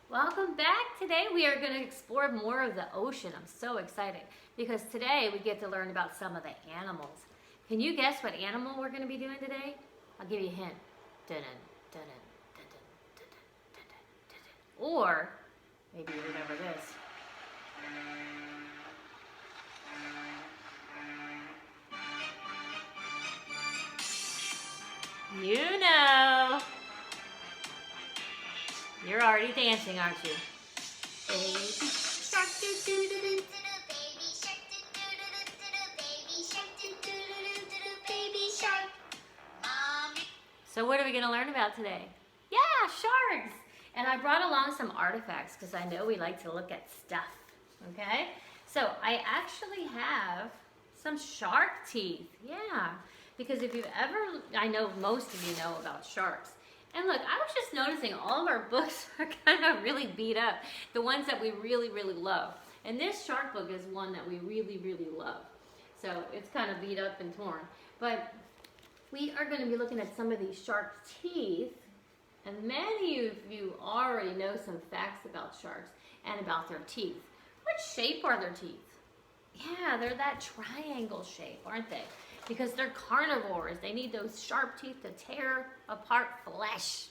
Welcome back. Today we are going to explore more of the ocean. I'm so excited because today we get to learn about some of the animals. Can you guess what animal we're going to be doing today? I'll give you a hint. Dun-dun, dun-dun, dun-dun, dun-dun, dun-dun, dun-dun. Or maybe you remember this. You know. You're already dancing, aren't you? Baby shark doo doo doo doo. Baby shark doo doo doo doo. Baby shark doo doo doo doo. Baby shark. Mommy. So what are we going to learn about today? Yeah, sharks. And I brought along some artifacts because I know we like to look at stuff. Okay? So I actually have some shark teeth. Yeah. Because if you've ever, I know most of you know about sharks. And look, I was just noticing all of our books are kind of really beat up. The ones that we really, really love. And this shark book is one that we really, really love. So it's kind of beat up and torn. But we are going to be looking at some of these shark teeth. And many of you already know some facts about sharks and about their teeth. What shape are their teeth? Yeah, they're that triangle shape, aren't they? Because they're carnivores. They need those sharp teeth to tear apart flesh.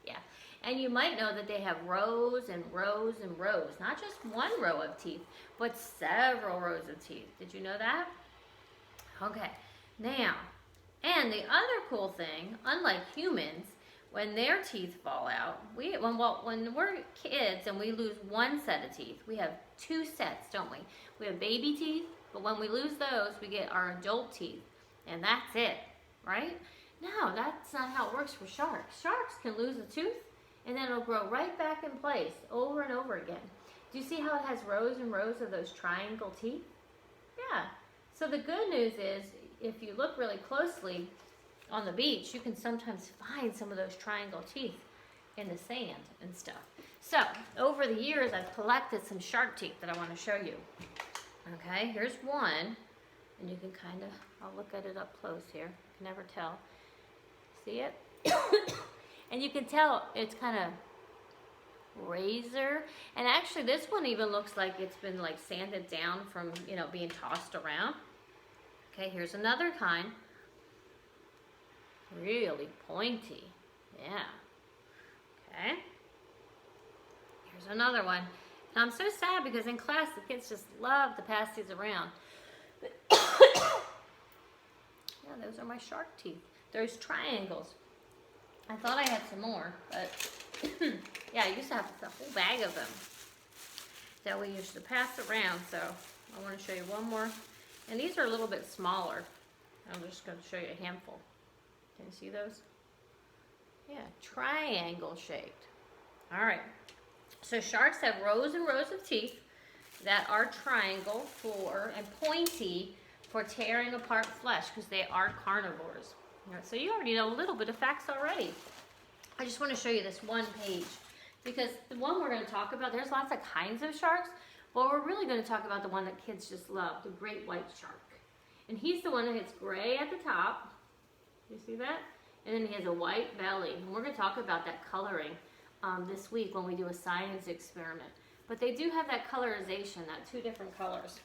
Yeah. And you might know that they have rows and rows and rows. Not just one row of teeth, but several rows of teeth. Did you know that? Okay. Now, and the other cool thing, unlike humans, when their teeth fall out, when we're kids and we lose one set of teeth, we have two sets, don't we? We have baby teeth, but when we lose those, we get our adult teeth, and that's it, right? No, that's not how it works for sharks. Sharks can lose a tooth, and then it'll grow right back in place over and over again. Do you see how it has rows and rows of those triangle teeth? Yeah. So the good news is, if you look really closely on the beach, you can sometimes find some of those triangle teeth in the sand and stuff. So, over the years, I've collected some shark teeth that I want to show you. Okay, here's one, and you can kind of, I'll look at it up close here. You can never tell. See it? And you can tell it's kind of razor. And actually, this one even looks like it's been like sanded down from, being tossed around. Okay, here's another kind. Really pointy. Yeah. Okay. Here's another one. And I'm so sad because in class the kids just love to pass these around. Yeah, those are my shark teeth. Those triangles. I thought I had some more, but yeah, I used to have a whole bag of them that we used to pass around. So I want to show you one more. And these are a little bit smaller. I'm just going to show you a handful. Can you see those? Yeah, triangle shaped. All right. So sharks have rows and rows of teeth that are triangle and pointy for tearing apart flesh because they are carnivores. All right, so you already know a little bit of facts already. I just want to show you this one page because the one we're going to talk about, there's lots of kinds of sharks, but we're really going to talk about the one that kids just love, the great white shark. And he's the one that gets gray at the top. You see that? And then he has a white belly. And we're going to talk about that coloring this week when we do a science experiment. But they do have that colorization, that two different colors.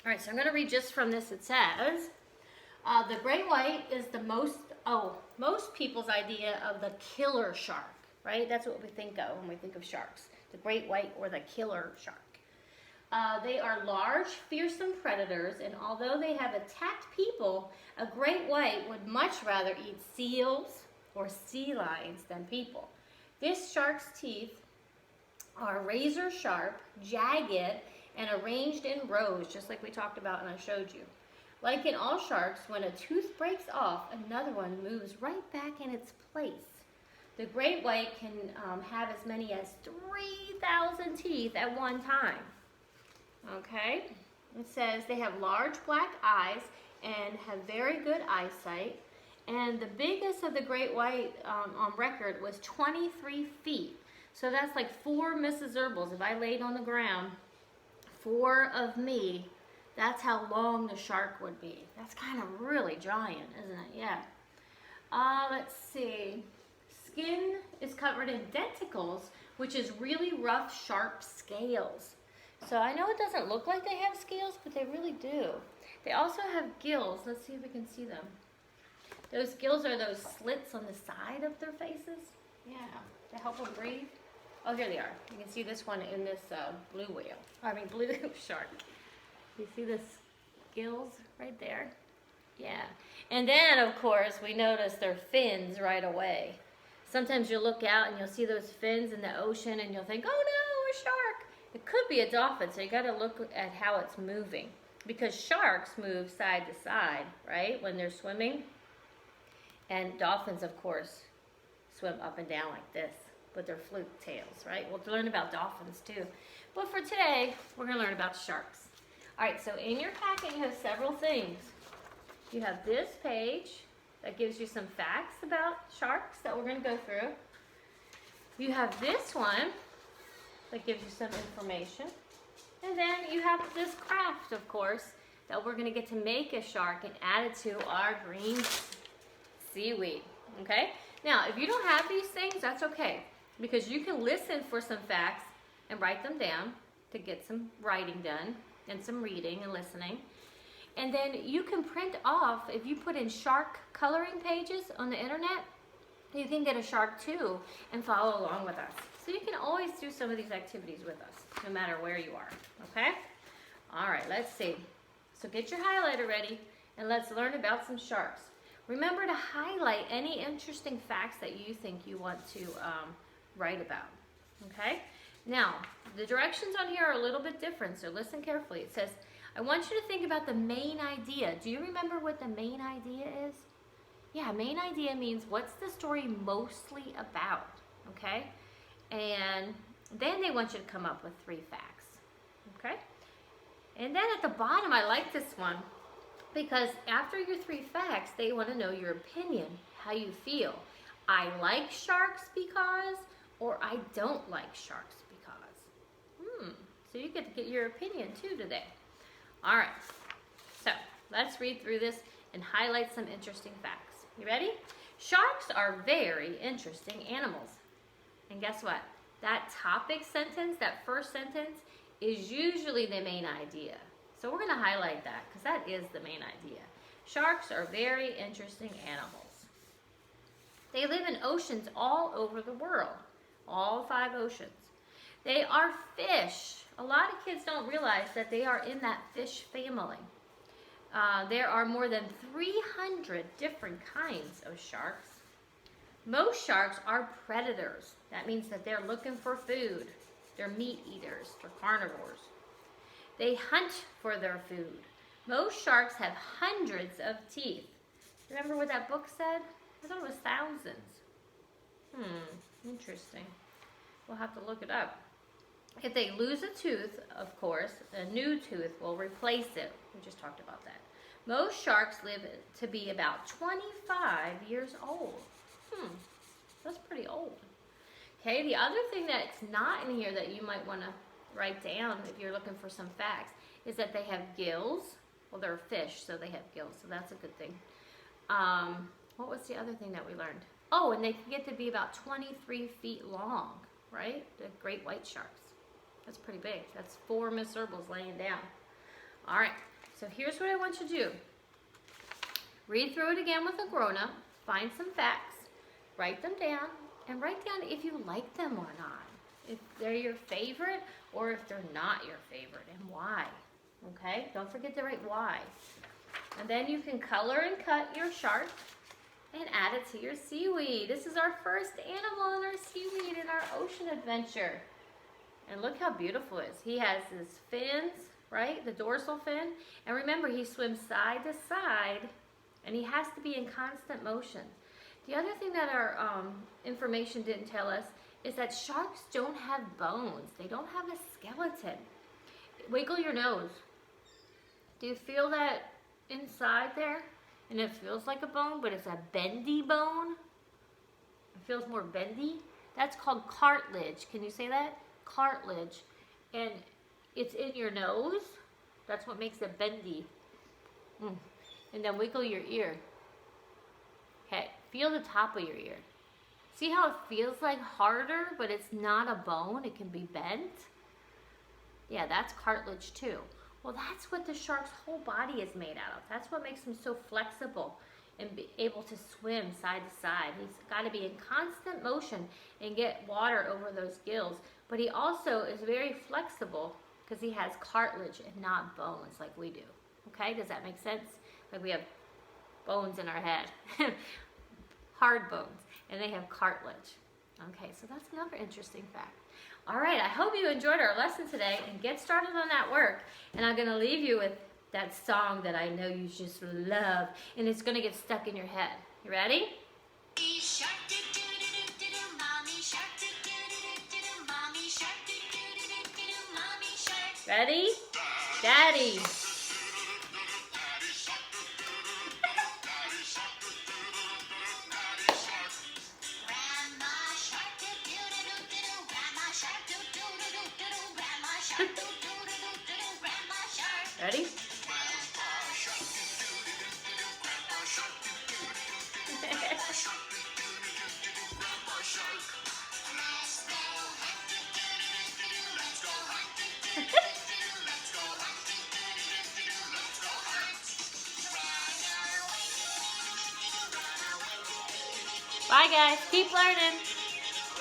All right, so I'm going to read just from this. It says, the great white is the most people's idea of the killer shark, right? That's what we think of when we think of sharks, the great white or the killer shark. They are large, fearsome predators, and although they have attacked people, a great white would much rather eat seals or sea lions than people. This shark's teeth are razor sharp, jagged, and arranged in rows, just like we talked about and I showed you. Like in all sharks, when a tooth breaks off, another one moves right back in its place. The great white can have as many as 3,000 teeth at one time. Okay, it says they have large black eyes and have very good eyesight. And the biggest of the great white on record was 23 feet. So that's like 4 Mrs. Herbals. If I laid on the ground, 4 of me, that's how long the shark would be. That's kind of really giant, isn't it? Yeah. Let's see. skin is covered in denticles, which is really rough, sharp scales. So I know it doesn't look like they have scales, but they really do. They also have gills. Let's see if we can see them. Those gills are those slits on the side of their faces. Yeah, to help them breathe. Oh, here they are. You can see this one in this blue shark. You see the gills right there? Yeah. And then, of course, we notice their fins right away. Sometimes you'll look out and you'll see those fins in the ocean and you'll think, oh no, a shark. It could be a dolphin, so you got to look at how it's moving. Because sharks move side to side, right, when they're swimming. And dolphins, of course, swim up and down like this with their fluke tails, right? We'll learn about dolphins too. But for today, we're going to learn about sharks. All right, so in your packet, you have several things. You have this page that gives you some facts about sharks that we're going to go through. You have this one that gives you some information. And then you have this craft, of course, that we're going to get to make a shark and add it to our green seaweed, okay? Now, if you don't have these things, that's okay, because you can listen for some facts and write them down to get some writing done and some reading and listening. And then you can print off, if you put in shark coloring pages on the internet, you can get a shark too and follow along with us. So you can always do some of these activities with us, no matter where you are, okay? All right, let's see. So get your highlighter ready and let's learn about some sharks. Remember to highlight any interesting facts that you think you want to write about, okay? Now, the directions on here are a little bit different, so listen carefully. It says, I want you to think about the main idea. Do you remember what the main idea is? Yeah, main idea means what's the story mostly about, okay? And then they want you to come up with 3 facts, okay? And then at the bottom, I like this one, because after your 3 facts, they want to know your opinion, how you feel. I like sharks because, or I don't like sharks because. So you get to get your opinion too today. All right, so let's read through this and highlight some interesting facts. You ready? Sharks are very interesting animals. And guess what? That topic sentence, that first sentence, is usually the main idea. So we're going to highlight that because that is the main idea. Sharks are very interesting animals. They live in oceans all over the world, all 5 oceans. They are fish. A lot of kids don't realize that they are in that fish family. There are more than 300 different kinds of sharks. Most sharks are predators. That means that they're looking for food. They're meat eaters. They're carnivores. They hunt for their food. Most sharks have hundreds of teeth. Remember what that book said? I thought it was thousands. Interesting. We'll have to look it up. If they lose a tooth, of course, a new tooth will replace it. We just talked about that. Most sharks live to be about 25 years old. That's pretty old. Okay, the other thing that's not in here that you might want to write down if you're looking for some facts is that they have gills. Well, they're fish, so they have gills, so that's a good thing. What was the other thing that we learned? Oh, and they can get to be about 23 feet long, right? The great white sharks. That's pretty big. That's 4 Miss Herbals laying down. All right, so here's what I want you to do. Read through it again with a grown-up, find some facts, write them down, and write down if you like them or not. If they're your favorite or if they're not your favorite and why. Okay, don't forget to write why. And then you can color and cut your shark and add it to your seaweed. This is our first animal in our seaweed in our ocean adventure. And look how beautiful it is. He has his fins, right? The dorsal fin. And remember, he swims side to side, and he has to be in constant motion. The other thing that our information didn't tell us is that sharks don't have bones. They don't have a skeleton. Wiggle your nose. Do you feel that inside there? And it feels like a bone, but it's a bendy bone. It feels more bendy. That's called cartilage. Can you say that? Cartilage. And it's in your nose. That's what makes it bendy. And then wiggle your ear. Okay, feel the top of your ear. See how it feels like harder, but it's not a bone, it can be bent? Yeah, that's cartilage too. Well, that's what the shark's whole body is made out of. That's what makes him so flexible and be able to swim side to side. He's got to be in constant motion and get water over those gills. But he also is very flexible because he has cartilage and not bones like we do. Okay, does that make sense? Like we have bones in our head, hard bones, and they have cartilage. Okay, so that's another interesting fact. All right, I hope you enjoyed our lesson today and get started on that work. And I'm going to leave you with that song that I know you just love, and it's going to get stuck in your head. You ready? Shark do do do do do, mommy shark do do do do, mommy shark do do do do, mommy shark. Ready? Daddy. Grandma shark do do do do do, grandma shark do do do do do, grandma shark do do do do do, grandma shark. Ready? Bye guys, keep learning.